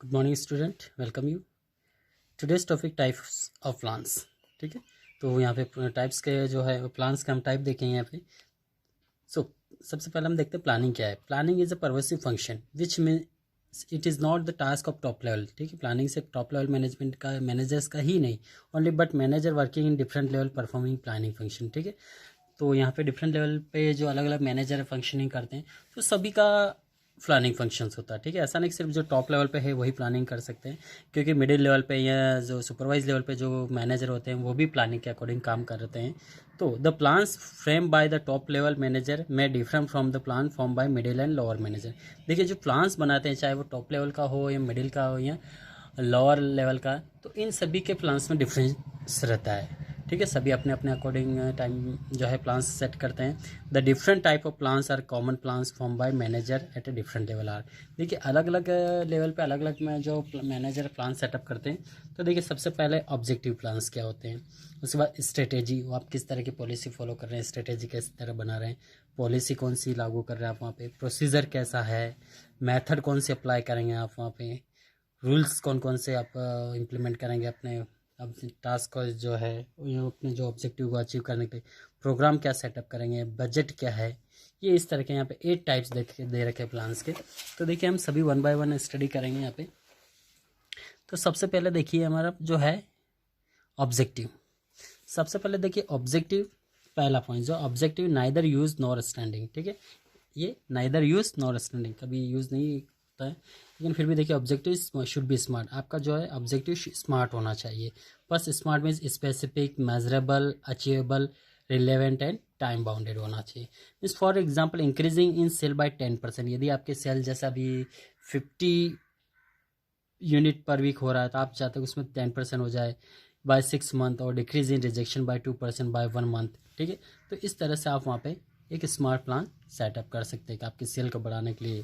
Good morning student, welcome you. Today's topic types of plans. ठीक है, तो यहाँ पे टाइप्स के जो है प्लान्स का हम टाइप देखेंगे यहाँ पे। सबसे पहले हम देखते हैं प्लानिंग क्या है। Planning is a pervasive function which means it is not the task of top level. ठीक है, प्लानिंग से टॉप लेवल मैनेजमेंट का मैनेजर्स का ही नहीं, only but manager working in different level performing planning function. ठीक है, तो यहाँ पे डिफरेंट लेवल पे जो अलग अलग मैनेजर फंक्शनिंग करते हैं तो सभी का प्लानिंग फंक्शंस होता है। ठीक है, ऐसा नहीं सिर्फ जो टॉप लेवल पे है वही प्लानिंग कर सकते हैं, क्योंकि मिडिल लेवल पे या जो सुपरवाइज लेवल पे जो मैनेजर होते हैं वो भी प्लानिंग के अकॉर्डिंग काम करते हैं। तो the plans frame by the top level manager में different from the plan form by middle and lower manager. देखिए, जो प्लान्स बनाते हैं चाहे वो टॉप लेवल का हो या मिडिल का हो या लोअर लेवल का, तो इन सभी के प्लान्स में डिफरेंस रहता है। ठीक है, सभी अपने अपने अकॉर्डिंग टाइम जो है प्लान्स सेट करते हैं। The different type of plans are common plans form by manager at a different level are. देखिए, अलग अलग लेवल पे अलग अलग में जो मैनेजर प्लान सेटअप करते हैं, तो देखिए सबसे पहले ऑब्जेक्टिव प्लान्स क्या होते हैं, उसके बाद स्ट्रेटेजी, वो आप किस तरह की पॉलिसी फॉलो कर रहे हैं, स्ट्रेटेजी किस तरह बना रहे हैं, पॉलिसी कौन सी लागू कर रहे हैं आप वहाँ पे, प्रोसीजर कैसा है, मेथड कौन सी अप्लाई करेंगे आप वहाँ पे, रूल्स कौन कौन से आप इम्प्लीमेंट करेंगे अपने अब टास्क को जो है अपने जो ऑब्जेक्टिव को अचीव करने के लिए, प्रोग्राम क्या सेटअप करेंगे, बजट क्या है। ये इस तरह के यहाँ पे 8 टाइप्स दे रखे हैं प्लान्स के। तो देखिए हम सभी 1 बाय 1 स्टडी करेंगे यहाँ पे। तो सबसे पहले देखिए हमारा जो है ऑब्जेक्टिव। सबसे पहले देखिए ऑब्जेक्टिव, पहला पॉइंट जो objective neither use nor standing. ठीक है, ये नाइदर यूज नॉर स्टैंडिंग कभी यूज़ नहीं होता है, लेकिन फिर भी देखिए ऑब्जेक्टिव शुड बी स्मार्ट। आपका जो है ऑब्जेक्टिव स्मार्ट होना चाहिए। बस smart means specific, measurable, achievable, relevant and time bounded होना चाहिए। Means for example increasing in sale by 10%। यदि आपके सेल जैसा अभी 50 यूनिट पर वीक हो रहा है तो आप चाहते हो उसमें 10% हो जाए बाय 6 मंथ, और decrease in rejection by 2% by 1 month. ठीक है, तो इस तरह से आप वहाँ पे एक स्मार्ट प्लान सेटअप कर सकते हैं कि आपकी सेल को बढ़ाने के लिए।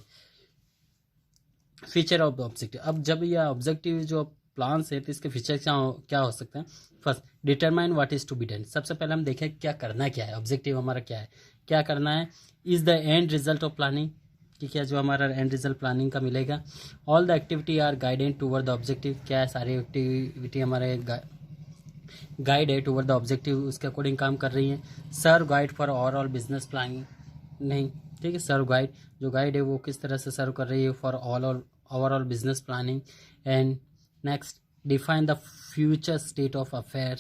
फीचर ऑफ ऑब्जेक्टिव, अब जब ये ऑब्जेक्टिव जो प्लान है तो इसके फीचर क्या हो सकते हैं। First, determine what is to be done. सबसे पहले हम देखें क्या करना क्या है, ऑब्जेक्टिव हमारा क्या है, क्या करना है। Is the end result of planning, कि क्या जो हमारा एंड रिजल्ट प्लानिंग का मिलेगा। All the activity are guided toward the objective, क्या है सारी एक्टिविटी हमारे गाइड है टूवर्ड द ऑब्जेक्टिव, उसके अकॉर्डिंग काम कर रही है। Serve guide for overall business planning, नहीं। ठीक है, सर्व गाइड, जो गाइड है वो किस तरह से सर्व कर रही है for overall business planning. And next, define the future state of affair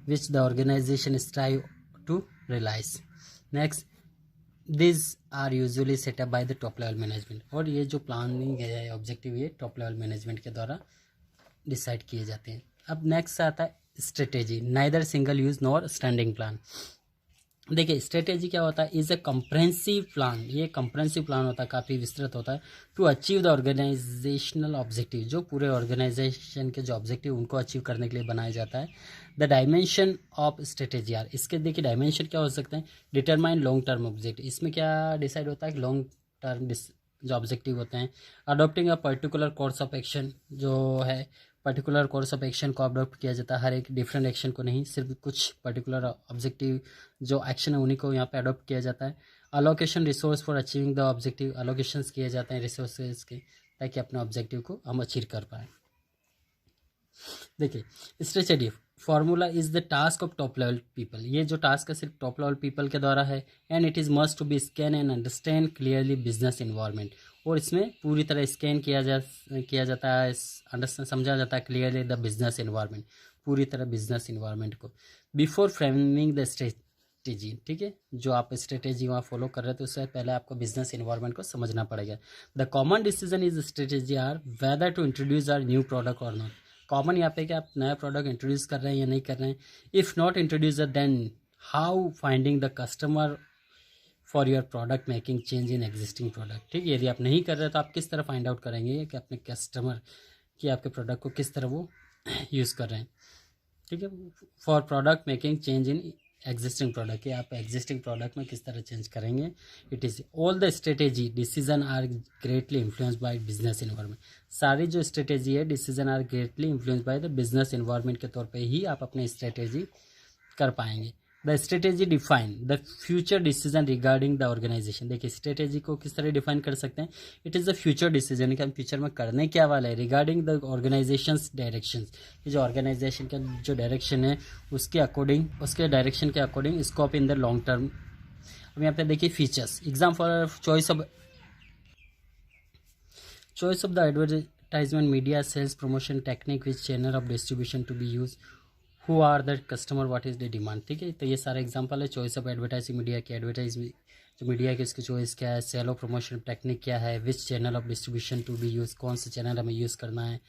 which the organisation strive to realise. Next, this are usually set up by the top level management. और ये जो प्लानिंग है ऑब्जेक्टिव, ये टॉप लेवल मैनेजमेंट के द्वारा decide किए जाते हैं। अब नेक्स्ट आता है strategy, neither single use nor standing plan. देखिए स्ट्रेटेजी क्या होता है, इज ए कम्प्रेंसिव प्लान। ये कम्प्रेंसिव प्लान होता है, काफ़ी विस्तृत होता है। To achieve the organisational objective, जो पूरे ऑर्गेनाइजेशन के जो ऑब्जेक्टिव उनको अचीव करने के लिए बनाया जाता है। The dimension of strategy are, इसके देखिए डायमेंशन क्या हो सकते हैं। डिटरमाइन लॉन्ग टर्म ऑब्जेक्टिव, इसमें क्या डिसाइड होता है कि लॉन्ग टर्म जो ऑब्जेक्टिव होते हैं। Adopting a particular course of action, जो है पर्टिकुलर कोर्स ऑफ एक्शन को अडोप्ट किया जाता है, हर एक डिफरेंट एक्शन को नहीं, सिर्फ कुछ पर्टिकुलर ऑब्जेक्टिव जो एक्शन है उन्हीं को यहाँ पे अडोप्ट किया जाता है। Allocation resource for achieving the objective, allocations किए जाते हैं रिसोर्सेज के, ताकि अपने ऑब्जेक्टिव को हम अचीव कर पाएँ। देखिए strategy formula is the task of top level people, ये जो टास्क है सिर्फ टॉप लेवल पीपल के द्वारा है। And it is must to be scan and understand clearly business environment, और इसमें पूरी तरह स्कैन किया जाता है, अंडरस्टैंड समझा जाता है क्लियरली द बिजनेस इन्वायरमेंट, पूरी तरह बिजनेस इन्वायरमेंट को बिफोर फ्रेमिंग द स्ट्रेटेजी। ठीक है, जो आप स्ट्रेटेजी वहाँ फॉलो कर रहे थे उससे पहले आपको बिजनेस इन्वायरमेंट को समझना पड़ेगा। The common decision is strategy are whether to introduce are new product और नॉट। कॉमन यहाँ पे कि आप नया प्रोडक्ट इंट्रोड्यूस कर रहे हैं या नहीं कर रहे हैं। If not introducer then how finding the customer for your product making change in existing product. ठीक है, यदि आप नहीं कर रहे तो आप किस तरह फाइंड आउट करेंगे कि अपने कस्टमर की आपके प्रोडक्ट को किस तरह वो यूज़ कर रहे हैं। ठीक है, for product making change in existing product, कि आप एग्जिस्टिंग प्रोडक्ट में किस तरह चेंज करेंगे। It is all the strategy decision are greatly influence by business environment. सारी जो स्ट्रेटेजी है decision are greatly influence by the business environment के तौर पे ही आप अपनी स्ट्रेटेजी कर पाएंगे। The strategy define the future decision regarding the organisation. देखिए स्ट्रेटेजी को किस तरह डिफाइन कर सकते हैं, it is the future decision कि हम फ्यूचर में करने क्या वाला है, रिगार्डिंग द ऑर्गेनाइजेशन डायरेक्शन, ये जो ऑर्गेनाइजेशन का जो डायरेक्शन है उसके अकॉर्डिंग, उसके डायरेक्शन के according scope in the long term. अब यहाँ पे देखिए features, exam for choice of the advertisement, media, sales, promotion technique, which channel of distribution to be use, who are the customer, what is the demand. ठीक है, तो ये सारा example है चॉइस ऑफ एडवर्टाइजिंग मीडिया की, advertise जो media की उसकी चॉइस क्या है, सेल ऑफ प्रमोशन टेक्निक क्या है, which channel of distribution to be use, कौन सा चैनल हमें यूज़ करना है,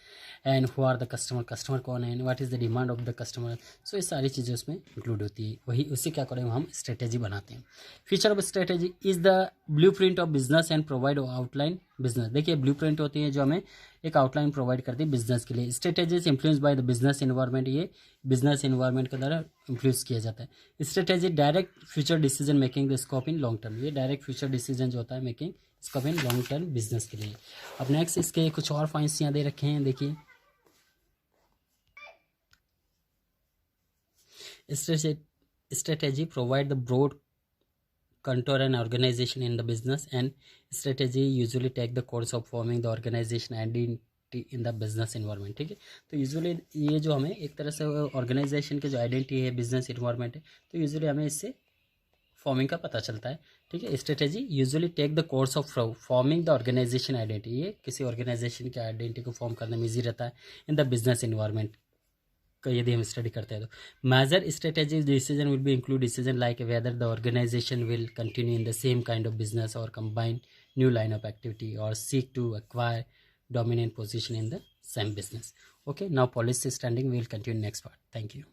and who are the customer, customer कौन है, what is the demand of the customer. So ये सारी चीज़ें उसमें इंक्लूड होती है, वही उसी के अकॉर्डिंग हम स्ट्रेटेजी बनाते हैं। Feature of strategy is the blue print of business and provide outline business. देखिए ब्लू प्रिंट होती है जो हमें एक आउटलाइन प्रोवाइड करती है बिजनेस के लिए। Strategies influence by the business environment, ये बिजनेस इन्वायरमेंट के द्वारा इन्फ्लुएंस किया जाता है। Strategy direct future decision making the scope in long term, ये डायरेक्ट फ्यूचर डिसीजन जो होता है making scope in long term business के लिए। अब नेक्स्ट इसके कुछ और पॉइंट्स यहाँ दे रखे हैं, देखिए strategy provide the broad contour and organization in the business, and strategy usually take the course of forming the organization identity in the business environment। ठीक है, तो यूजुअली ये जो हमें एक तरह से ऑर्गेनाइजेशन की जो आइडेंटिटी है, बिजनेस इन्वायरमेंट है, तो यूजुअली हमें इससे फॉर्मिंग का पता चलता है। ठीक है, strategy usually take the course of forming the organisation identity, ये किसी ऑर्गेनाइजेशन की आइडेंटिटी को फॉर्म करने में ईजी रहता है इन द बिजनेस इन्वायरमेंट का, यदि हम स्टडी करते हैं तो। Major strategy decision will be include decision like whether the organisation will continue in the same kind of business और combine new line of activity और seek to acquire dominant position in the same business. Okay, now policy standing we will continue next part. Thank you.